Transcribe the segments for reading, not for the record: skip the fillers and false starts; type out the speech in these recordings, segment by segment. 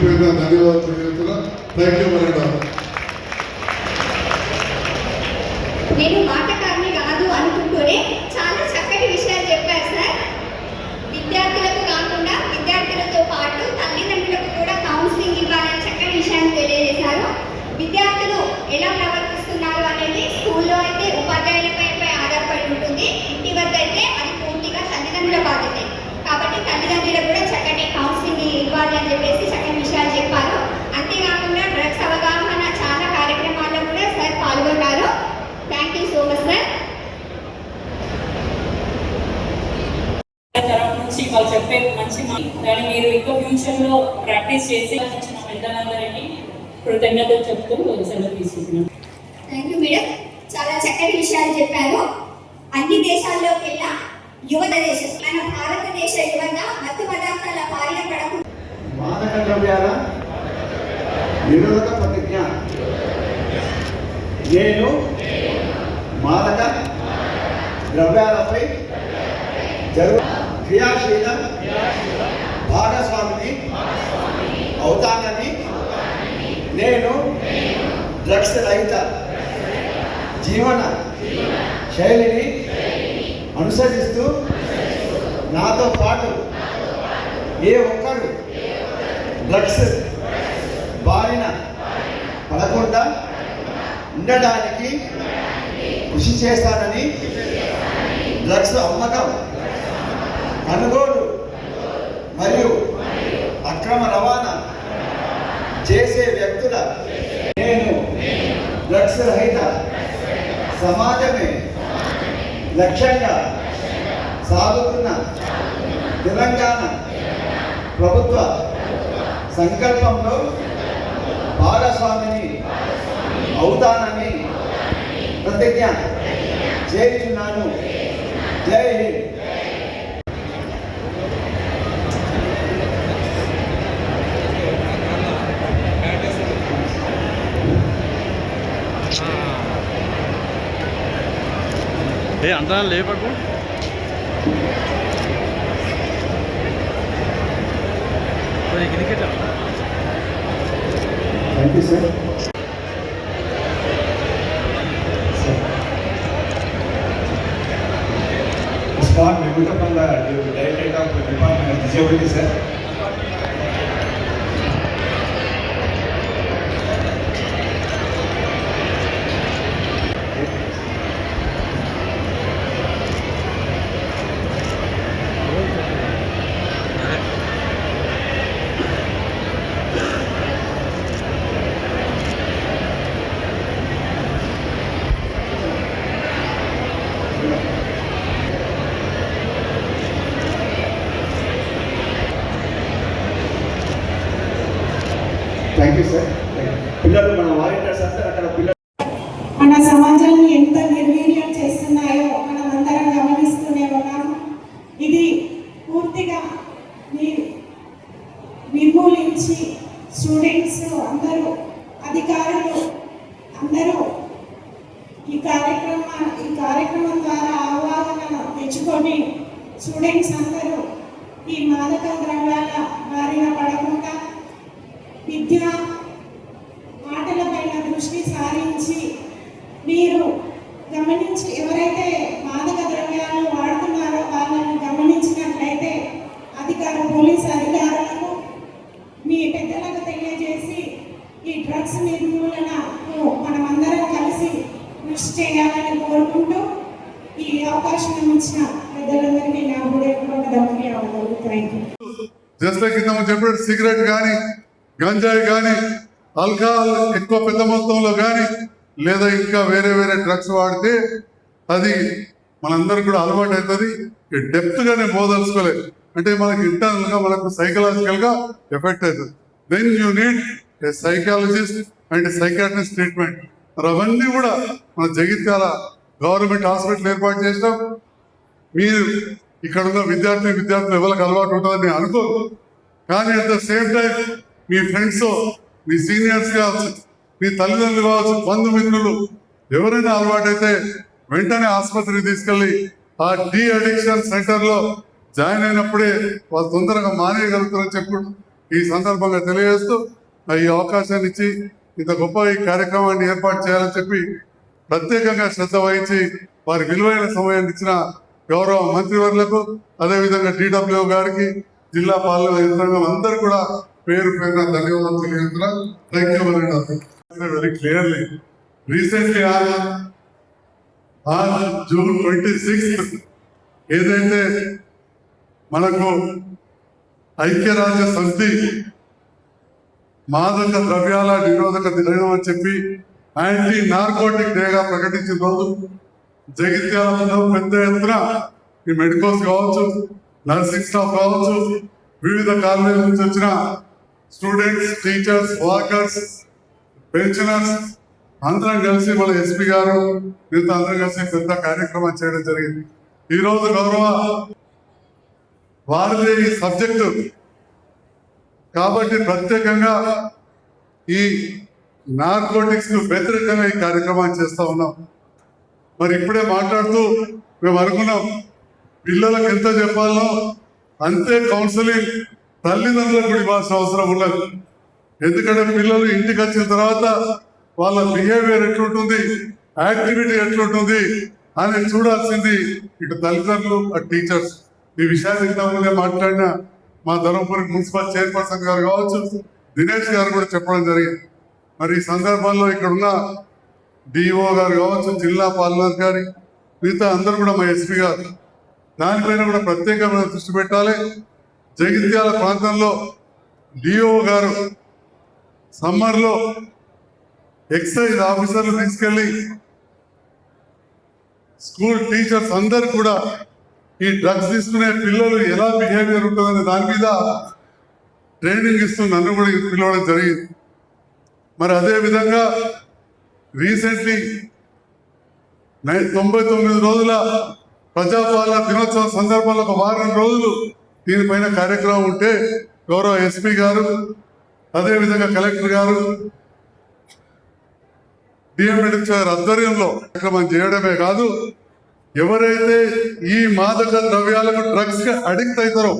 పేరున ధన్యవాదాలు తెలియజేస్తున్నా. Thank you madam. నేను మాటకారిని కాదు అనుకుంటూనే చాలా చక్కటి విషయాలు చెప్పారు సార్. విద్యార్థులకు కాకుండా విద్యార్థులతో పాటు తల్లిదండ్రులకు కూడా కౌన్సిలింగ్ ఇవ్వాలని చక్కటి విషయాన్ని తెలియజేశారు. విద్యార్థులు ఎలా ప్రవర్తిస్తున్నారు అనేది స్కూల్లో అయితే ఉపాధ్యాయులపై ఆధారపడి ఉంటుంది, ఇంటి వద్ద అయితే అది పూర్తిగా తల్లిదండ్రుల బాధ్యత. కాబట్టి తల్లిదండ్రులకు కూడా చక్కటి కౌన్సిలింగ్ ఇవ్వాలి అని చెప్పేసి చక్కటి విషయాలు చెప్పారు. అంతేకాకుండా డ్రగ్స్ అవగాహన చాలా కార్యక్రమాల్లో కూడా సార్ పాల్గొన్నారు. Thank you so much sir. తరఫు నుంచి వాళ్ళు చెప్పే మంచి దాన్ని మీరు ఇంకా ఫ్యూచర్లో ప్రాక్టీస్ చేసి వచ్చిన పెద్దలందరికీ కృతజ్ఞతలు చెప్తూ సెలవు తీసుకుంటున్నాను. థ్యాంక్ యూ మేడం, చాలా చక్కటి విషయాలు చెప్పారు. అన్ని దేశాల్లోకెల్లా యువత దేశం మన భారతదేశ యువత మత్తు పదార్థాల బారిన పడకుండా మాదక ద్రవ్యాల నిరోధక ప్రతిజ్ఞ. నేను మాదక ద్రవ్యాలపై జరుగు క్రియాశీల భాగస్వామిని అవుతానని, నేను డ్రగ్స్ రహిత జీవన శైలిని అనుసరిస్తూ నాతో పాటు ఏ ఒక్కరు డ్రగ్స్ బారిన పడకుండా ఉండడానికి కృషి చేస్తానని, డ్రగ్స్ అమ్మకం, కొనుగోలు మరియు అక్రమ రవాణా చేసే వ్యక్తుల నేను డ్రగ్స్ రహిత సమాజమే లక్ష్యంగా సాగుతున్న తెలంగాణ ప్రభుత్వ సంకల్పంలో భాగస్వామిని అవుతానని ప్రతిజ్ఞ చేస్తున్నాను. జై హింద్. అంతా లేపకు. Thank you sir. Scott Meguta from the Directorate of Department of Disability, sir. Thank you sir. పిల్లలు మన వాలంటీర్స్ అందరూ అక్కడ పిల్లలు మన సమాజాన్ని ఎంత నిర్వీర్యం చేస్తున్నాయో మనం అందరం గమనిస్తూనే ఉన్నాం. ఇది పూర్తిగా నిర్మూలించి స్టూడెంట్స్ అందరూ, అధికారులు అందరూ ఈ కార్యక్రమం ద్వారా అవగాహన తెచ్చుకొని స్టూడెంట్స్ అందరూ ఈ మాదక ద్రవ్యాల బారిన పడకుండా విద్య ఆటలపైన దృష్టి సారించి, మీరు గమనించి ఎవరైతే మాదక ద్రవ్యాలు వాడుతున్నారో వాళ్ళని గమనించినట్లయితే పోలీస్ అధికారులకు మీ పెద్దలకు తెలియజేసి ఈ డ్రగ్స్ నిర్మూలనకు మనమందరం కలిసి కృషి చేయాలని కోరుకుంటూ ఈ అవకాశం ఇచ్చిన పెద్దలందరికీ నా హృదయపూర్వక ధన్యవాదాలు. Thank you. జస్ట్ లైక్ ఇంత చెప్పాడు, సిగరెట్ కానీ, గంజాయి కానీ, ఆల్కహాల్ ఎక్కువ పెద్ద మొత్తంలో కానీ, లేదా ఇంకా వేరే వేరే డ్రగ్స్ వాడితే అది మనందరికి కూడా అలవాటు అవుతుంది. డెప్త్ గానే పోదలుచుకోలేదు అంటే మనకి ఇంటర్నల్ గా మనకు సైకలాజికల్ గా ఎఫెక్ట్ అవుతుంది. Then you need a psychologist and psychiatrist treatment. మరి అవన్నీ కూడా మన జగిత్యాల గవర్నమెంట్ హాస్పిటల్ ఏర్పాటు చేసినాం. మీరు ఇక్కడ ఉన్న విద్యార్థులు ఎవరికి అలవాటు ఉంటుందని నేను అనుకోను, కానీ at the same time me friends, me seniors కావచ్చు, మీ తల్లిదండ్రులు కావచ్చు, బంధుమిత్రులు ఎవరైనా అలవాటైతే వెంటనే ఆసుపత్రికి తీసుకెళ్లి ఆ డీ అడిక్షన్ సెంటర్ లో జాయిన్ అయినప్పుడే వాళ్ళు తొందరగా మానేయగలుగుతారని ఈ సందర్భంగా తెలియజేస్తూ ఈ అవకాశాన్ని ఇచ్చి ఇంత గొప్ప ఈ కార్యక్రమాన్ని ఏర్పాటు చేయాలని చెప్పి ప్రత్యేకంగా శ్రద్ధ వహించి వారి విలువైన సమయాన్ని ఇచ్చిన గౌరవ మంత్రివర్లకు అదేవిధంగా DWO గారికి జిల్లా పాలన యంత్రాంగం అందరూ కూడా పేరు పేరున ధన్యవాదాలు తెలియజేస్తున్నారు. Thank you very clearly. Recently June 26 ఏదైతే మనకు ఐక్యరాజ్య సమితి మాదక ద్రవ్యాల నిరోధక దినం అని చెప్పి యాంటీ నార్కోటిక్ డేగా ప్రకటించిన రోజు జగిత్యాలలో పెద్ద ఎత్తున ఈ మెడికల్స్ కావచ్చు, నర్సింగ్ స్టాఫ్ కావచ్చు, వివిధ కాలేజీల నుంచి వచ్చిన స్టూడెంట్స్, టీచర్స్, వర్కర్స్, పెన్షనర్స్ అందరం కలిసి మన ఎస్పీ గారు మిగతా అందరం కలిసి పెద్ద కార్యక్రమం చేయడం జరిగింది. ఈరోజు గౌరవ వారిది ఈ సబ్జెక్టు కాబట్టి ప్రత్యేకంగా ఈ నార్కోటిక్స్ కు వ్యతిరేకంగా ఈ కార్యక్రమాన్ని చేస్తా ఉన్నాం. మరి ఇప్పుడే మాట్లాడుతూ మేము అనుకున్నాం పిల్లలకు ఎంత చెప్పాలో అంతే కౌన్సిలింగ్ తల్లిదండ్రులకు కూడా ఇవ్వాల్సిన అవసరం ఉండదు. ఎందుకంటే పిల్లలు ఇంటికి వచ్చిన తర్వాత వాళ్ళ బిహేవియర్ ఎట్లుంటుంది, యాక్టివిటీ ఎట్లుంటుంది అని చూడాల్సింది ఇటు తల్లిదండ్రులు, అటు టీచర్స్. ఈ విషయాన్ని ఇంతకుముందే మాట్లాడిన మా ధర్మపురి మున్సిపల్ చైర్పర్సన్ గారు కావచ్చు, దినేష్ గారు కూడా చెప్పడం జరిగింది. మరి ఈ సందర్భంలో ఇక్కడ ఉన్న డిఓ గారు కావచ్చు, జిల్లా పాలనాధికారి, మిగతా అందరూ కూడా మా ఎస్పీ గారు దానిపైన కూడా ప్రత్యేకమైన దృష్టి పెట్టాలి. జగిత్యాల ప్రాంతంలో డిఓ గారు సమ్మర్లో ఎక్సైజ్ ఆఫీసర్లు తీసుకెళ్లి స్కూల్ టీచర్స్ అందరు కూడా ఈ డ్రగ్స్ తీసుకునే పిల్లలు ఎలా బిహేవియర్ ఉంటుందనే దాని మీద ట్రైనింగ్ ఇస్తూ నన్ను కూడా పిలవడం జరిగింది. మరి అదే విధంగా రీసెంట్లీ 99 రోజుల ప్రజాపాలన దినోత్సవం సందర్భంలో ఒక వారం రోజులు దీనిపైన కార్యక్రమం ఉంటే గౌరవ ఎస్పీ గారు, అదేవిధంగా కలెక్టర్ గారు, డిఎంఎడ్ గారి ఆధ్వర్యంలో కార్యక్రమం చేయడమే కాదు, ఎవరైతే ఈ మాదక ద్రవ్యాలకు డ్రగ్స్ కి అడిక్ట్ అవుతారో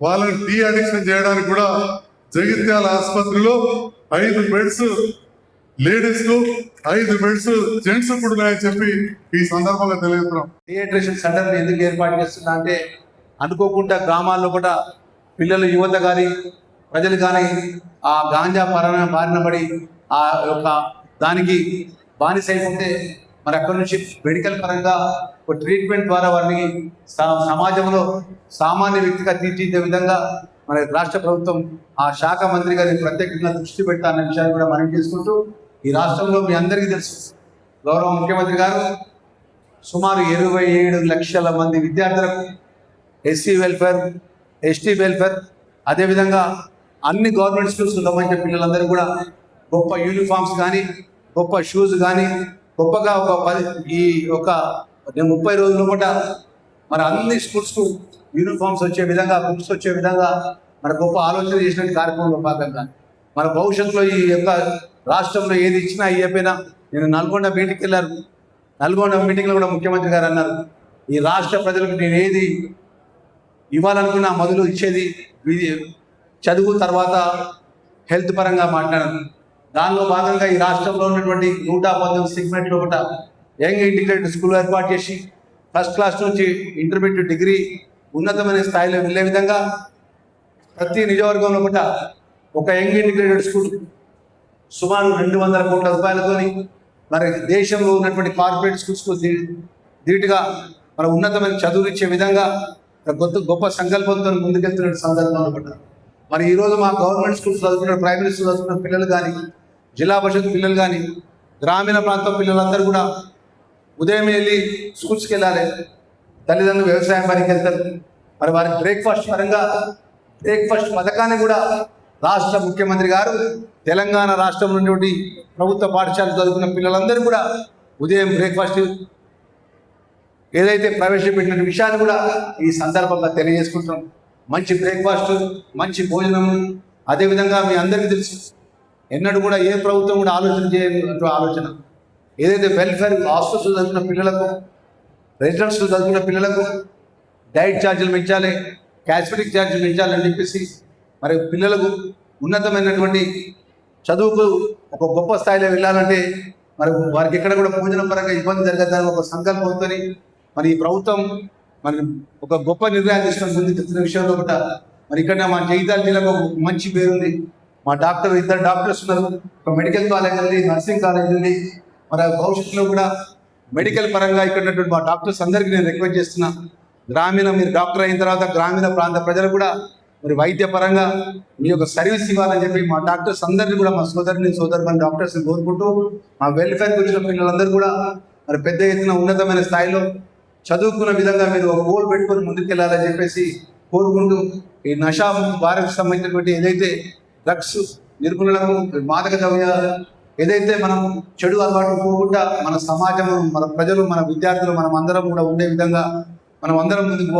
వాళ్ళని డీ అడిక్షన్ చేయడానికి కూడా జగిత్యాల ఆసుపత్రిలో 5 బెడ్స్ లేడీస్ కు, 5 బెడ్స్ జెంట్స్ కూడా ఉన్నాయని చెప్పి ఈ సందర్భంగా తెలియజేస్తున్నాం. రీహైడ్రేషన్ సెంటర్ని ఎందుకు ఏర్పాటు చేస్తున్నా అంటే అనుకోకుండా గ్రామాల్లో కూడా పిల్లలు, యువత కానీ ప్రజలు కానీ ఆ గాంజా బారిన పడి ఆ యొక్క దానికి బానిస అయిపోతే మరి అక్కడి నుంచి మెడికల్ పరంగా ఒక ట్రీట్మెంట్ ద్వారా వారిని సమాజంలో సామాన్య వ్యక్తిగా తీర్చిదిద్దే విధంగా మన రాష్ట్ర ప్రభుత్వం ఆ శాఖ మంత్రి గారిని ప్రత్యేకంగా దృష్టి పెట్టాలనే విషయాన్ని కూడా మనం చేసుకుంటూ ఈ రాష్ట్రంలో మీ అందరికీ తెలుసు గౌరవ ముఖ్యమంత్రి గారు సుమారు 27 లక్షల మంది విద్యార్థులకు ఎస్సీ వెల్ఫేర్, ఎస్టీ వెల్ఫేర్, అదేవిధంగా అన్ని గవర్నమెంట్ స్కూల్స్ సంబంధించిన పిల్లలందరూ కూడా గొప్ప యూనిఫామ్స్ కానీ, గొప్ప షూస్ కానీ, గొప్పగా ఈ 30 రోజుల పూట మరి అన్ని స్కూల్స్కు యూనిఫామ్స్ వచ్చే విధంగా, బుక్స్ వచ్చే విధంగా మన గొప్ప ఆలోచన చేసిన కార్యక్రమంలో భాగంగా మన భవిష్యత్తులో ఈ యొక్క రాష్ట్రంలో ఏది ఇచ్చినా అయ్యపోయినా, నేను నల్గొండ మీటింగ్కి వెళ్ళాను. నల్గొండ మీటింగ్లో కూడా ముఖ్యమంత్రి గారు అన్నారు, ఈ రాష్ట్ర ప్రజలకు నేను ఏది ఇవ్వాలనుకున్నా మొదలు ఇచ్చేది చదువు, తర్వాత హెల్త్ పరంగా మాట్లాడాను. దానిలో భాగంగా ఈ రాష్ట్రంలో ఉన్నటువంటి 119 సెగ్మెంట్లో కూడా యంగ్ ఇంటిగ్రేటెడ్ స్కూల్ ఏర్పాటు చేసి ఫస్ట్ క్లాస్ నుంచి ఇంటర్మీడియట్, డిగ్రీ ఉన్నతమైన స్థాయిలో వెళ్ళే విధంగా ప్రతి నియోజకవర్గంలో కూడా ఒక యంగ్ ఇంటిగ్రేటెడ్ స్కూల్ సుమారు 200 కోట్ల రూపాయలతోని మరి దేశంలో ఉన్నటువంటి కార్పొరేట్ స్కూల్స్కు ధీటుగా మన ఉన్నతమైన చదువులు ఇచ్చే విధంగా గొప్ప సంకల్పంతో ముందుకెళ్తున్న సందర్భంలో కూడా మరి ఈరోజు మా గవర్నమెంట్ స్కూల్స్ చదువుకున్న, ప్రైమరీ స్కూల్ చదువుకున్న పిల్లలు కానీ, జిల్లా పరిషత్ పిల్లలు కానీ, గ్రామీణ ప్రాంతం పిల్లలందరూ కూడా ఉదయం వెళ్ళి స్కూల్స్కి వెళ్ళాలి. తల్లిదండ్రులు వ్యవసాయం పనికి వెళ్తారు. మరి వారి బ్రేక్ఫాస్ట్ పరంగా బ్రేక్ఫాస్ట్ పథకాన్ని కూడా రాష్ట్ర ముఖ్యమంత్రి గారు తెలంగాణ రాష్ట్రం నుండి ప్రభుత్వ పాఠశాల చదువుకున్న పిల్లలందరూ కూడా ఉదయం బ్రేక్ఫాస్ట్ ఏదైతే ప్రవేశపెట్టిన విషయాన్ని కూడా ఈ సందర్భంగా తెలియజేసుకుంటున్నాం. మంచి బ్రేక్ఫాస్ట్, మంచి భోజనం. అదేవిధంగా మీ అందరికీ తెలుసు, ఎన్నడూ కూడా ఏ ప్రభుత్వం కూడా ఆలోచన చేయనటువంటి ఆలోచన ఏదైతే వెల్ఫేర్ హాస్టల్స్ చదువుకున్న పిల్లలకు, రెసిడెన్స్లో చదువుకున్న పిల్లలకు డైట్ ఛార్జీలు పెంచాలి, క్యాస్మెటిక్ ఛార్జీలు పెంచాలని చెప్పేసి మరి పిల్లలకు ఉన్నతమైనటువంటి చదువుకు ఒక గొప్ప స్థాయిలో వెళ్ళాలంటే మరి వారికి ఎక్కడ కూడా భోజన పరంగా ఇబ్బంది జరగదని ఒక సంకల్పంతో మరి ఈ ప్రభుత్వం మరి ఒక గొప్ప నిర్ణయం తీసుకొని ముందుకు తెచ్చిన విషయంలో కూడా మరి ఇక్కడ మా జగిత్యాల జిల్లాకు ఒక మంచి పేరుంది. మా ఇద్దరు డాక్టర్స్ ఉన్నారు. ఒక మెడికల్ కాలేజ్ ఉంది, నర్సింగ్ కాలేజ్ ఉంది. మరి భవిష్యత్తులో కూడా మెడికల్ పరంగా ఇక్కడ ఉన్నటువంటి మా డాక్టర్స్ అందరికీ నేను రిక్వెస్ట్ చేస్తున్నా, మీరు డాక్టర్ అయిన తర్వాత గ్రామీణ ప్రాంత ప్రజలు కూడా మరి వైద్య పరంగా మీ యొక్క సర్వీస్ ఇవ్వాలని చెప్పి మా డాక్టర్స్ అందరినీ కూడా మా సోదరుని డాక్టర్స్ని కోరుకుంటూ మా వెల్ఫేర్కి వచ్చిన పిల్లలందరూ కూడా మరి పెద్ద ఎత్తున ఉన్నతమైన స్థాయిలో చదువుకున్న విధంగా మీరు ఒక గోల్ పెట్టుకొని ముందుకెళ్ళాలని చెప్పేసి కోరుకుంటూ ఈ నషా భారత్కి సంబంధించినటువంటి ఏదైతే డ్రగ్స్ నిర్మూలనకు మాదక ద్రవ్యాలు ఏదైతే మనం చెడు అలవాటు పోకుండా మన సమాజం, మన ప్రజలు, మన విద్యార్థులు మనం అందరం కూడా ఉండే విధంగా మనం అందరం ముందుకు